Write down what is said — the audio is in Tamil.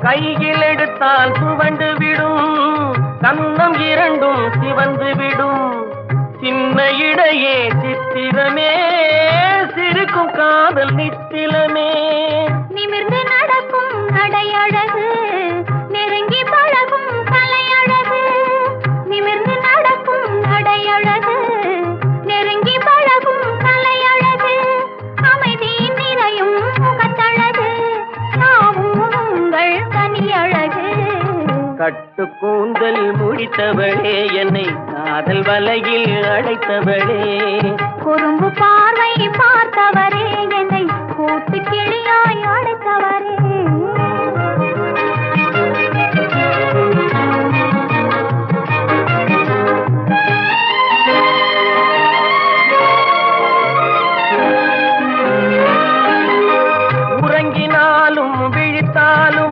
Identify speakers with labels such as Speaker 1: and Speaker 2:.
Speaker 1: கையில் எடுத்தால் சுவண்டு விடும், கன்னம் இரண்டும் சிவந்து விடும். சின்ன இடையே சித்திரமே, சிரிக்கும் காதல் நித்திலமே.
Speaker 2: நிமிர்ந்து நடக்கும் நடையழகு, நெருங்கி பழகும் கலையழகு. நிமிர்ந்து நடக்கும் நடையழகு, நெருங்கி பழகும் கலையழகு. அமைதி நிறையும் முகத்தழகு, யாவும் உங்கள் தனியழகு.
Speaker 1: கட்டு கூந்தல் முடித்தவளே, என்னை காதல் வலையில் அடைத்தவளே.
Speaker 2: குறும்பு பார்வை பார்த்தவரே, என்னை கூட்டு கிளியாய் அடைத்தவரே.